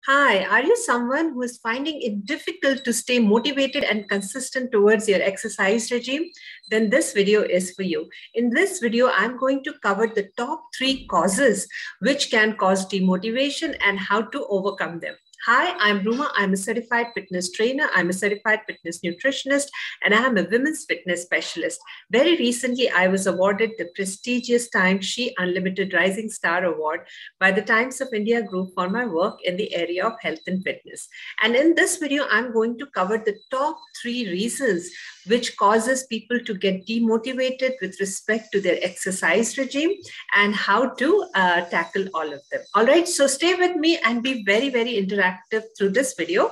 Hi, are you someone who is finding it difficult to stay motivated and consistent towards your exercise regime? Then this video is for you. In this video, I'm going to cover the top 3 causes which can cause demotivation and how to overcome them. Hi, I'm Ruma. I'm a certified fitness trainer. I'm a certified fitness nutritionist, and I am a women's fitness specialist. Very recently, I was awarded the prestigious Time She Unlimited Rising Star Award by the Times of India Group for my work in the area of health and fitness. And in this video, I'm going to cover the top 3 reasons which causes people to get demotivated with respect to their exercise regime and how to tackle all of them. All right, so stay with me and be very, very interactive through this video.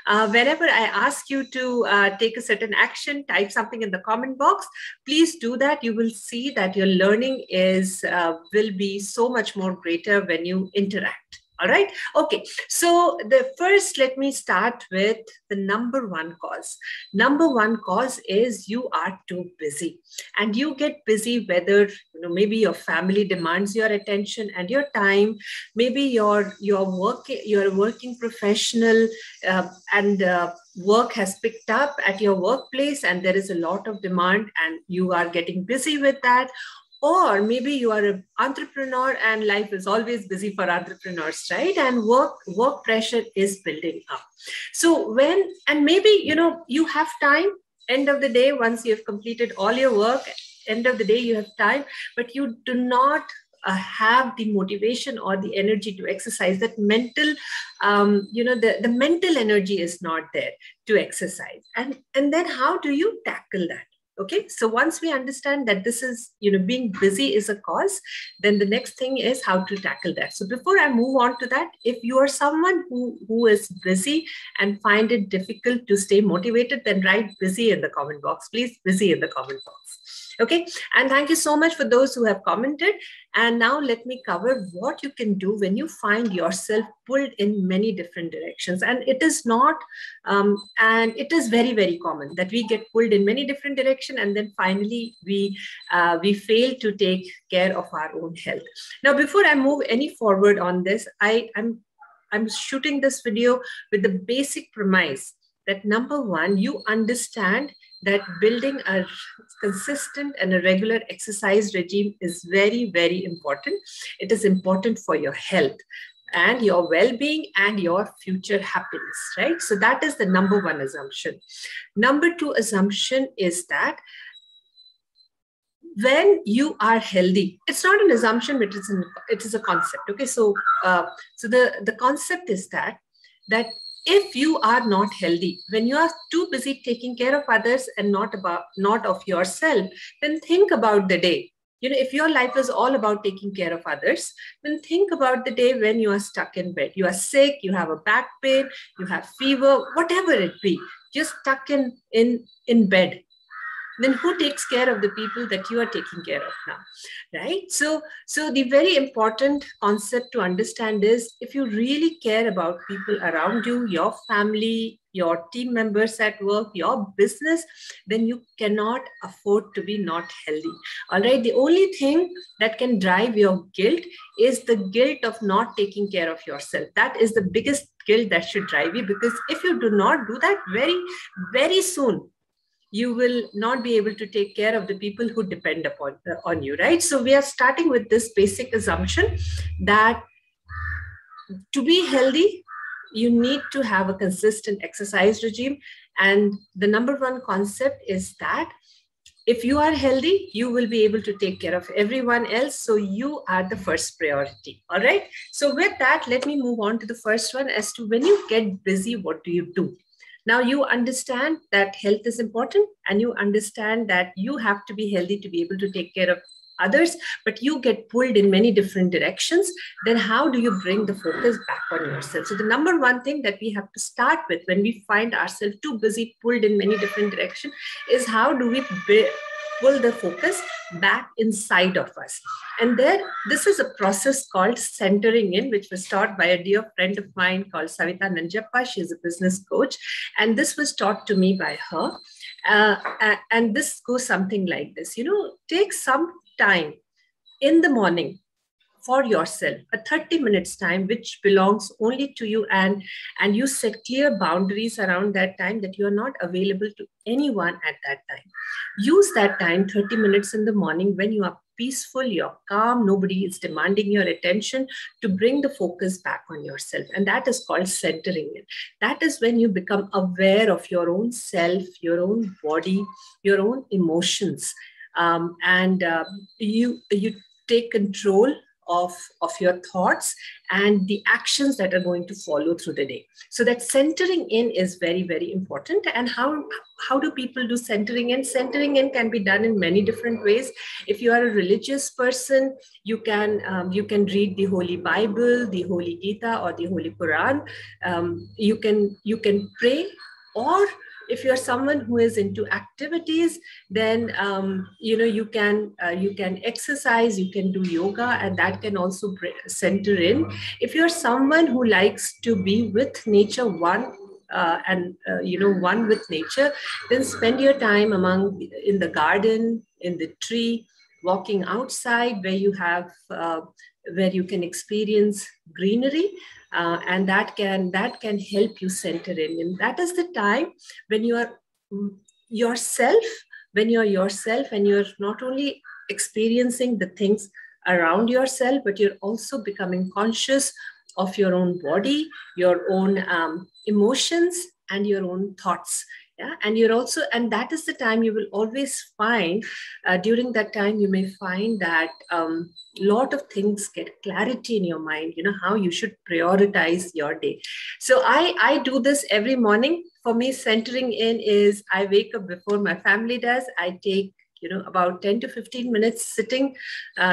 Whenever I ask you to take a certain action, type something in the comment box. Please do that. You will see that your learning will be so much more greater when you interact. All right. Okay. So let me start with the number one cause. Number one cause is you are too busy, and you get busy whether maybe your family demands your attention and your time. Maybe you're a working professional, and work has picked up at your workplace, and there is a lot of demand, and you are getting busy with that. Or maybe you are an entrepreneur and life is always busy for entrepreneurs, right? And work pressure is building up. So maybe, you have time, end of the day, once you have completed all your work, end of the day, you have time, but you do not have the motivation or the energy to exercise. That mental, the mental energy is not there to exercise. And then how do you tackle that? Okay, so once we understand that this is, being busy is a cause, then the next thing is how to tackle that. So before I move on to that, if you are someone who is busy and find it difficult to stay motivated, then write busy in the comment box, please, busy in the comment box. Okay, and thank you so much for those who have commented. And now let me cover what you can do when you find yourself pulled in many different directions. And it is not, and it is very, very common that we get pulled in many different directions, and then finally we fail to take care of our own health. Now, before I move any forward on this, I'm shooting this video with the basic premise that number one, you understand that building a consistent and a regular exercise regime is very, very important. It is important for your health and your well-being and your future happiness, right? So that is the number one assumption. Number two assumption is that when you are healthy, it's not an assumption, but it is a concept. Okay, so the concept is that if you are not healthy, when you are too busy taking care of others and not of yourself, then think about the day. If your life is all about taking care of others, then think about the day when you are stuck in bed. You are sick, you have a back pain, you have fever, whatever it be, just stuck in bed. Then who takes care of the people that you are taking care of now, right? So the very important concept to understand is, if you really care about people around you, your family, your team members at work, your business, then you cannot afford to be not healthy. All right. The only thing that can drive your guilt is the guilt of not taking care of yourself. That is the biggest guilt that should drive you, because if you do not do that, very, very soon, you will not be able to take care of the people who depend on you, right? So we are starting with this basic assumption that to be healthy, you need to have a consistent exercise regime. And the number one concept is that if you are healthy, you will be able to take care of everyone else. So you are the first priority. All right. So with that, let me move on to the first one as to when you get busy, what do you do? Now you understand that health is important, and you understand that you have to be healthy to be able to take care of others, but you get pulled in many different directions. Then how do you bring the focus back on yourself? So the number one thing that we have to start with when we find ourselves too busy, pulled in many different directions, is how do we pull the focus back inside of us. And this is a process called centering in, which was taught by a dear friend of mine called Savita Nanjappa. She is a business coach. And this was taught to me by her. And this goes something like this. Take some time in the morning for yourself, a 30 minutes time, which belongs only to you, and you set clear boundaries around that time, that you are not available to anyone at that time. Use that time, 30 minutes in the morning, when you are peaceful, you're calm, nobody is demanding your attention, to bring the focus back on yourself. And that is called centering in. That is when you become aware of your own self, your own body, your own emotions. You take control of your thoughts and the actions that are going to follow through the day. So that centering in is very, very important. And how do people do centering in? Centering in can be done in many different ways. If you are a religious person, you can read the Holy Bible, the Holy Gita, or the Holy Quran. You can pray, or if you're someone who is into activities, then you can exercise, you can do yoga, and that can also center in. If you're someone who likes to be with nature, one with nature, then spend your time in the garden, in the tree, walking outside, where you can experience greenery. And that can help you center in. And that is the time when you are yourself, and you're not only experiencing the things around yourself, but you're also becoming conscious of your own body, your own emotions, and your own thoughts. Yeah, and that is the time you will always find. During that time, you may find that lot of things get clarity in your mind. How you should prioritize your day. So I do this every morning. For me, centering in is, I wake up before my family does. I take about 10 to 15 minutes sitting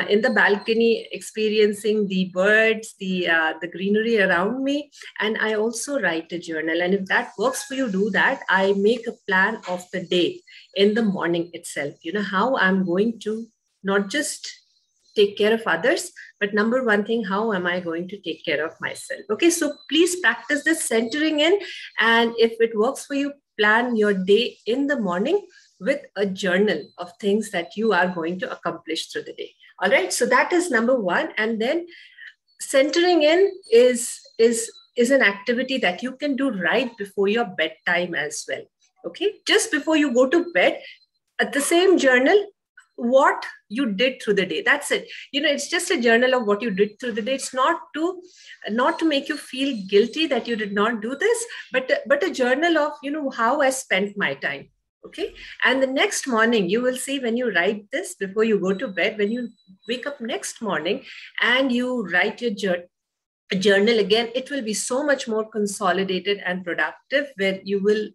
in the balcony, experiencing the birds, the greenery around me. And I also write a journal. And if that works for you, do that. I make a plan of the day in the morning itself, how I'm going to not just take care of others, but number one thing, how am I going to take care of myself? Okay, so please practice this centering in. And if it works for you, plan your day in the morning with a journal of things that you are going to accomplish through the day. All right, so that is number one. And then centering in is an activity that you can do right before your bedtime as well. Okay, just before you go to bed, at the same journal, what you did through the day. That's it. It's just a journal of what you did through the day. It's not to make you feel guilty that you did not do this, but a journal of, how I spent my time. Okay. And the next morning, you will see, when you write this before you go to bed, when you wake up next morning and you write your journal again, it will be so much more consolidated and productive, where you will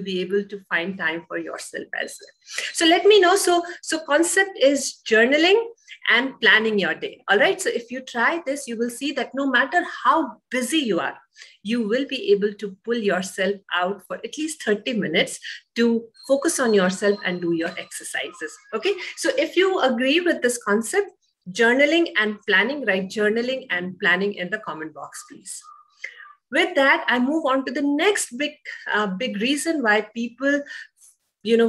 be able to find time for yourself as well. So let me know. So concept is journaling and planning your day. All right. So if you try this, you will see that no matter how busy you are, you will be able to pull yourself out for at least 30 minutes to focus on yourself and do your exercises. Okay. So if you agree with this concept, journaling and planning, write journaling and planning in the comment box, please. With that, I move on to the next big reason why people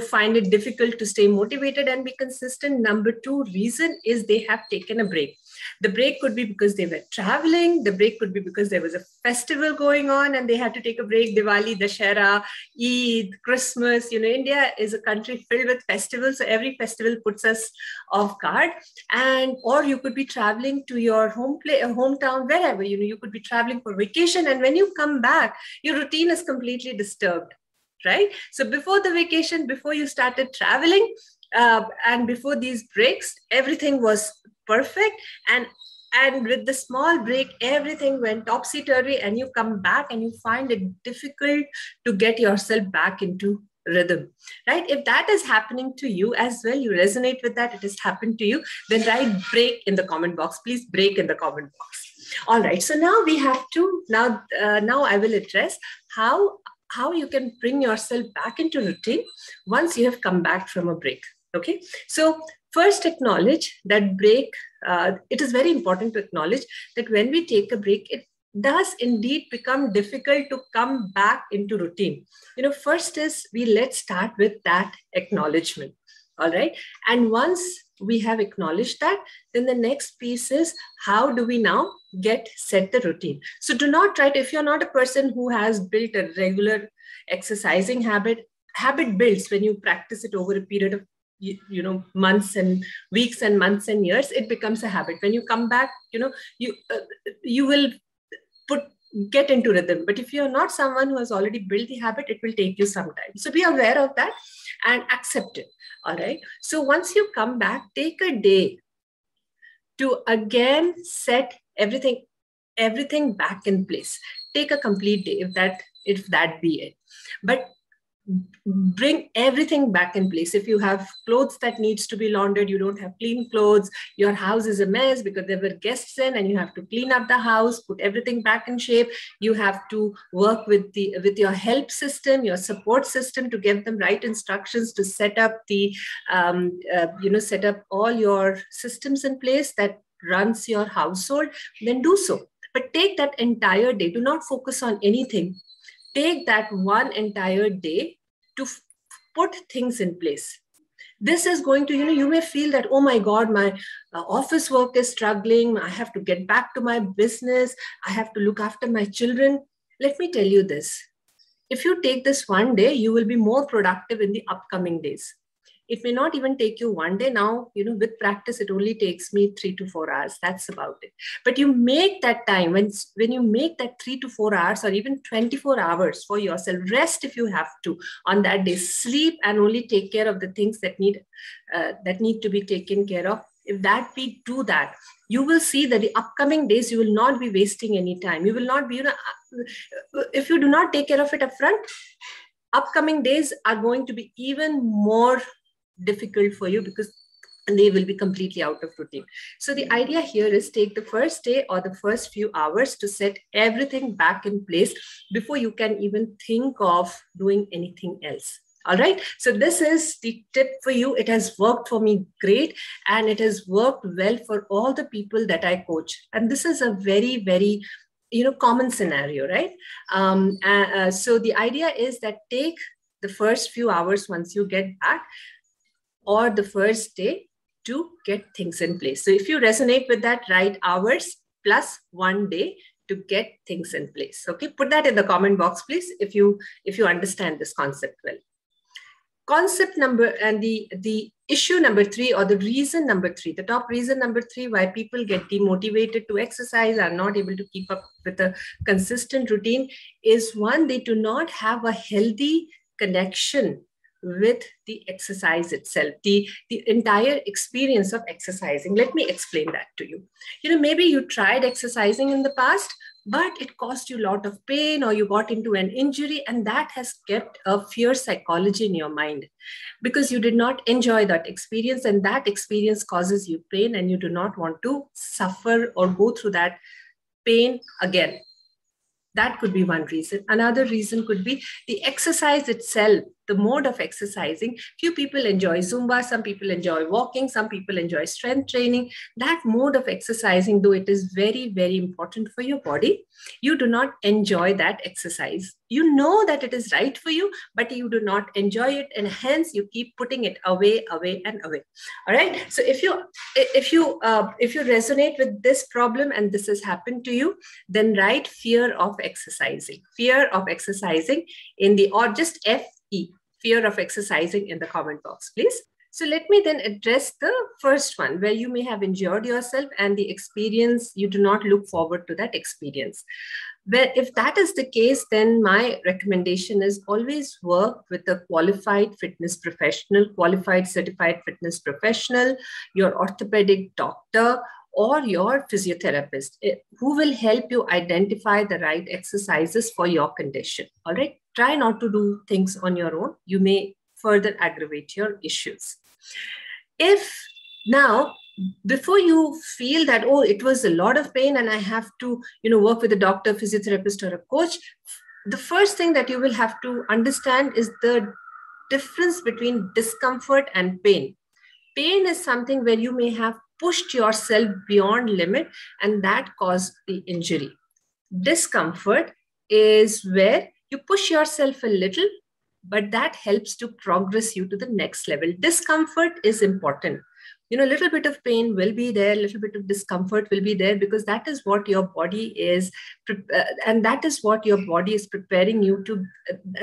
find it difficult to stay motivated and be consistent. Number two reason is they have taken a break. The break could be because they were traveling. The break could be because there was a festival going on and they had to take a break. Diwali, Dussehra, Eid, Christmas. India is a country filled with festivals. So every festival puts us off guard. Or you could be traveling to your hometown, wherever. You could be traveling for vacation. And when you come back, your routine is completely disturbed. Right? So before the vacation, before you started traveling, and before these breaks, everything was perfect. And with the small break, everything went topsy-turvy, and you come back and you find it difficult to get yourself back into rhythm, right? If that is happening to you as well, you resonate with that, it has happened to you, then write break in the comment box. Please break in the comment box. All right. So now we have to, now I will address how you can bring yourself back into routine once you have come back from a break. Okay. So first, acknowledge that break. It is very important to acknowledge that when we take a break, it does indeed become difficult to come back into routine. First is let's start with that acknowledgement. All right. And once we have acknowledged that. Then the next piece is, how do we now set the routine? So do not try to, if you're not a person who has built a regular exercising habit builds when you practice it over a period of months and weeks and months and years. It becomes a habit. When you come back, you will get into rhythm. But if you're not someone who has already built the habit, it will take you some time. So be aware of that and accept it. All right. So once you come back, take a day to again set everything back in place. Take a complete day, if that be it. But bring everything back in place. If you have clothes that needs to be laundered, you don't have clean clothes, your house is a mess because there were guests in and you have to clean up the house, put everything back in shape. You have to work with your help system, your support system, to give them right instructions to set up set up all your systems in place that runs your household. Then do so. But take that entire day. Do not focus on anything. Take that one entire day to put things in place. This is going to, you may feel that, oh my God, my office work is struggling. I have to get back to my business. I have to look after my children. Let me tell you this. If you take this one day, you will be more productive in the upcoming days. It may not even take you one day. Now, with practice, it only takes me 3 to 4 hours. That's about it. But you make that time, when you make that 3 to 4 hours or even 24 hours for yourself, rest if you have to on that day, sleep and only take care of the things that need to be taken care of. If we do that, you will see that the upcoming days, you will not be wasting any time. You will not be, if you do not take care of it upfront, upcoming days are going to be even more difficult for you because they will be completely out of routine. So the idea here is, take the first day or the first few hours to set everything back in place before you can even think of doing anything else. All right. So this is the tip for you. It has worked for me great, and it has worked well for all the people that I coach. And this is a very, very common scenario, right? So the idea is that take the first few hours once you get back, or the first day, to get things in place. So if you resonate with that, write hours plus 1 day to get things in place. Okay, put that in the comment box, please, if you understand this concept well. Concept number and the issue number 3, or the reason number 3, the top reason number 3 why people get demotivated to exercise, are not able to keep up with a consistent routine, is one, they do not have a healthy connection with the exercise itself, the entire experience of exercising. Let me explain that to you. Maybe you tried exercising in the past, but it caused you a lot of pain, or you got into an injury, and that has kept a fear psychology in your mind because you did not enjoy that experience, and that experience causes you pain, and you do not want to suffer or go through that pain again. That could be one reason. Another reason could be the exercise itself, the mode of exercising. Few people enjoy Zumba, some people enjoy walking, some people enjoy strength training. That mode of exercising, though it is very, very important for your body, you do not enjoy that exercise. You know that it is right for you, but you do not enjoy it, and hence you keep putting it away and away. All right. So if you resonate with this problem and this has happened to you, then write fear of exercising. Fear of exercising or just FE, fear of exercising, in the comment box, please. So let me then address the first one, where you may have injured yourself and the experience, you do not look forward to that experience. But if that is the case, then my recommendation is always work with a qualified fitness professional, qualified certified fitness professional, your orthopedic doctor, or your physiotherapist, who will help you identify the right exercises for your condition. All right. Try not to do things on your own. You may further aggravate your issues. If now, before you feel that, oh, it was a lot of pain and I have to, work with a doctor, physiotherapist, or a coach, the first thing that you will have to understand is the difference between discomfort and pain. Pain is something where you may have pushed yourself beyond limit, and that caused the injury. Discomfort is where you push yourself a little, but that helps to progress you to the next level. Discomfort is important. a little bit of pain will be there, a little bit of discomfort will be there, because that is what your body is, and that is what your body is preparing you to,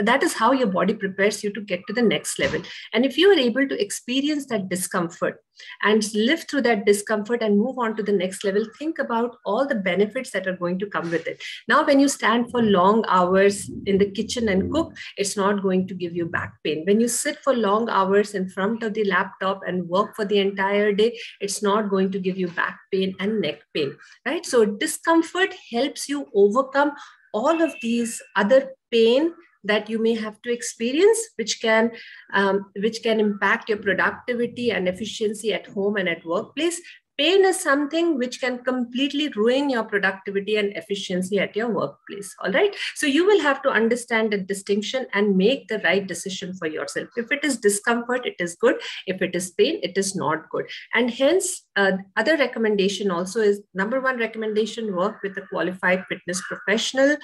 that is how your body prepares you to get to the next level. And if you are able to experience that discomfort and live through that discomfort and move on to the next level, think about all the benefits that are going to come with it. Now, when you stand for long hours in the kitchen and cook, it's not going to give you back pain. When you sit for long hours in front of the laptop and work for the entire day, it's not going to give you back pain and neck pain, right? So discomfort helps you overcome all of these other pain that you may have to experience, which can impact your productivity and efficiency at home and at workplace. Pain is something which can completely ruin your productivity and efficiency at your workplace. All right. So you will have to understand the distinction and make the right decision for yourself. If it is discomfort, it is good. If it is pain, it is not good. And hence, other recommendation also is, number one recommendation, work with a qualified fitness professional,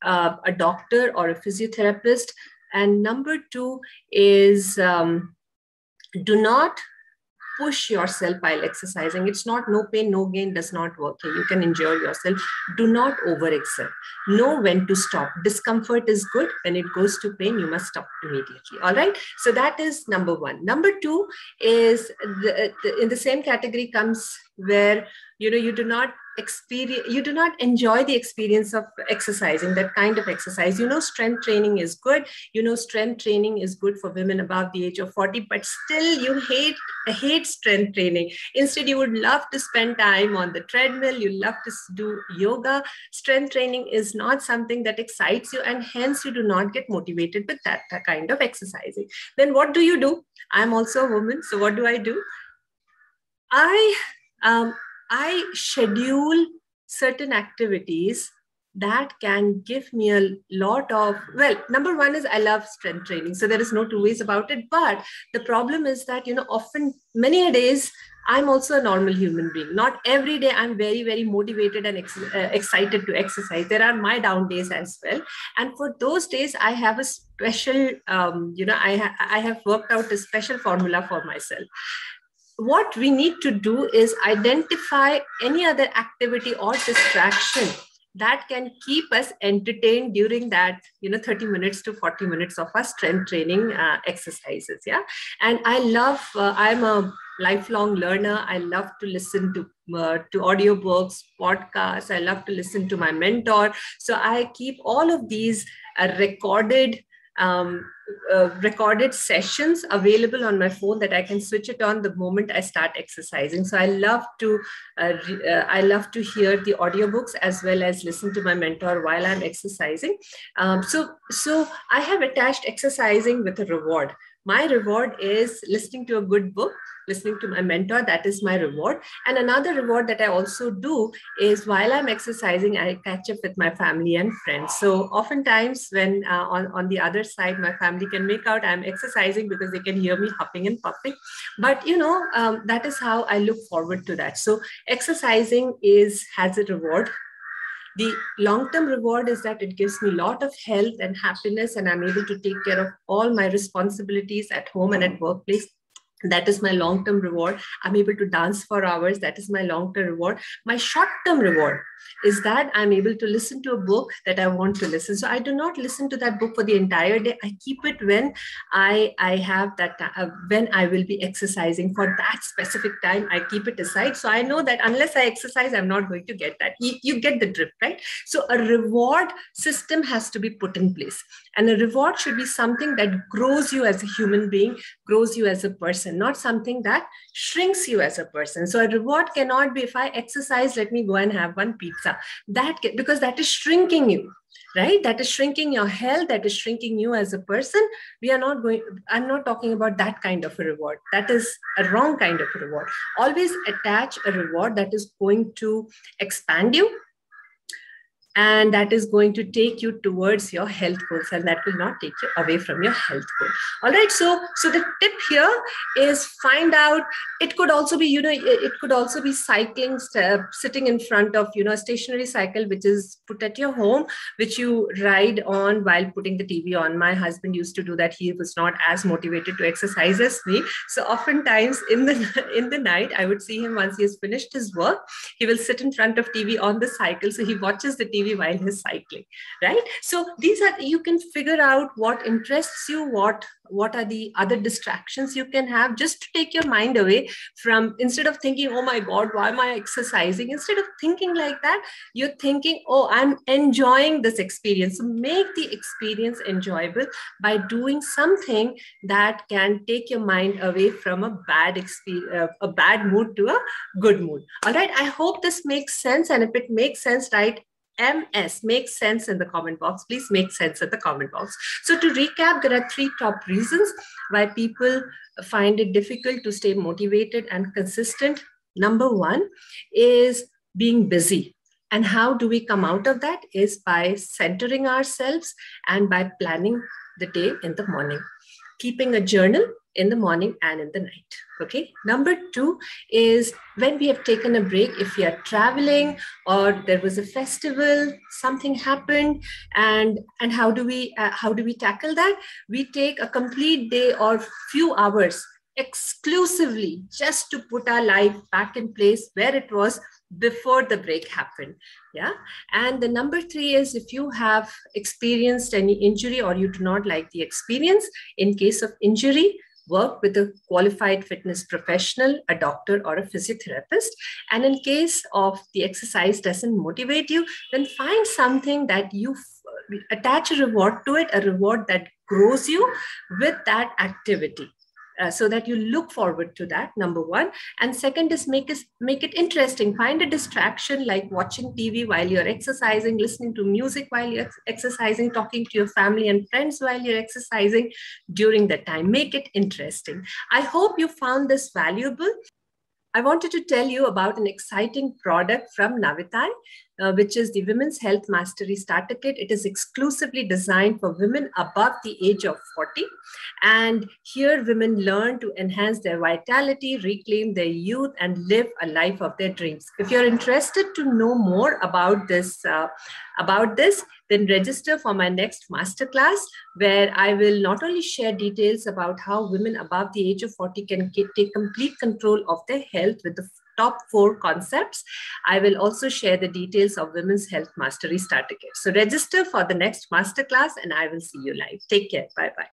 a doctor or a physiotherapist. And number two is do not push yourself while exercising. It's not no pain, no gain does not work here. You can enjoy yourself. Do not overexert. Know when to stop. Discomfort is good. When it goes to pain, you must stop immediately. All right. So that is number one. Number two is in the same category comes where, you do not enjoy the experience of exercising, that kind of exercise. Strength training is good. Strength training is good for women above the age of 40, but still you hate strength training. Instead, you would love to spend time on the treadmill. You love to do yoga. Strength training is not something that excites you, and hence you do not get motivated with that kind of exercising. Then what do you do? I'm also a woman. So what do? I schedule certain activities that can give me a lot of, number one is I love strength training. So there is no two ways about it. But the problem is that, often many days, I'm also a normal human being. Not every day I'm very, very motivated and excited to exercise. There are my down days as well. And for those days, I have a special, I have worked out a special formula for myself. What we need to do is identify any other activity or distraction that can keep us entertained during that 30 minutes to 40 minutes of our strength training exercises. Yeah. And I'm a lifelong learner. I love to listen to audiobooks, podcasts. I love to listen to my mentor. So I keep all of these recorded sessions available on my phone that I can switch it on the moment I start exercising. So I love to hear the audiobooks as well as listen to my mentor while I'm exercising. So I have attached exercising with a reward. My reward is listening to a good book, listening to my mentor. That is my reward. And another reward that I also do is while I'm exercising, I catch up with my family and friends. So oftentimes when on the other side, my family can make out I'm exercising because they can hear me huffing and puffing. But, that is how I look forward to that. So exercising has a reward. The long-term reward is that it gives me a lot of health and happiness, and I'm able to take care of all my responsibilities at home and at workplace. That is my long-term reward. I'm able to dance for hours. That is my long-term reward. My short-term reward is that I'm able to listen to a book that I want to listen. So I do not listen to that book for the entire day. I keep it when I have that, when I will be exercising for that specific time. I keep it aside. So I know that unless I exercise, I'm not going to get that. You get the drift, right? So a reward system has to be put in place. And a reward should be something that grows you as a human being, grows you as a person, not something that shrinks you as a person. So a reward cannot be, if I exercise, let me go and have one pizza. Because that is shrinking you, right? That is shrinking your health. That is shrinking you as a person. I'm not talking about that kind of a reward. That is a wrong kind of a reward. Always attach a reward that is going to expand you and that is going to take you towards your health goals, and that will not take you away from your health goal. All right, so the tip here is find out. It could also be, it could also be cycling, sitting in front of, a stationary cycle which is put at your home, which you ride on while putting the TV on. My husband used to do that. He was not as motivated to exercise as me, so oftentimes in the night I would see him, once he has finished his work, he will sit in front of TV on the cycle, so he watches the TV while he's cycling, right? So these are, you can figure out what interests you, what are the other distractions you can have, just to take your mind away from, instead of thinking, oh my God, why am I exercising? Instead of thinking like that, you're thinking, oh, I'm enjoying this experience. So make the experience enjoyable by doing something that can take your mind away from a bad experience, a bad mood, to a good mood. All right, I hope this makes sense, and if it makes sense, write MS, makes sense in the comment box. Please make sense in the comment box. So to recap, there are 3 top reasons why people find it difficult to stay motivated and consistent. Number 1 is being busy. And how do we come out of that? Is by centering ourselves and by planning the day in the morning, keeping a journal in the morning and in the night. Okay. Number 2 is when we have taken a break, if we are traveling or there was a festival, something happened, and how do we tackle that? We take a complete day or few hours exclusively just to put our life back in place where it was before the break happened. Yeah. And the number 3 is, if you have experienced any injury or you do not like the experience, in case of injury, work with a qualified fitness professional, a doctor or a physiotherapist. And in case of the exercise doesn't motivate you, then find something that you attach a reward to it, a reward that grows you with that activity. So that you look forward to that, number 1. And second is make it interesting. Find a distraction like watching TV while you're exercising, listening to music while you're exercising, talking to your family and friends while you're exercising during that time. Make it interesting. I hope you found this valuable. I wanted to tell you about an exciting product from Navitai, which is the Women's Health Mastery Starter Kit. It is exclusively designed for women above the age of 40. And here women learn to enhance their vitality, reclaim their youth, and live a life of their dreams. If you're interested to know more about this, then register for my next masterclass, where I will not only share details about how women above the age of 40 can take complete control of their health with the top 4 concepts. I will also share the details of Women's Health Mastery Starter Kit. So register for the next masterclass and I will see you live. Take care. Bye-bye.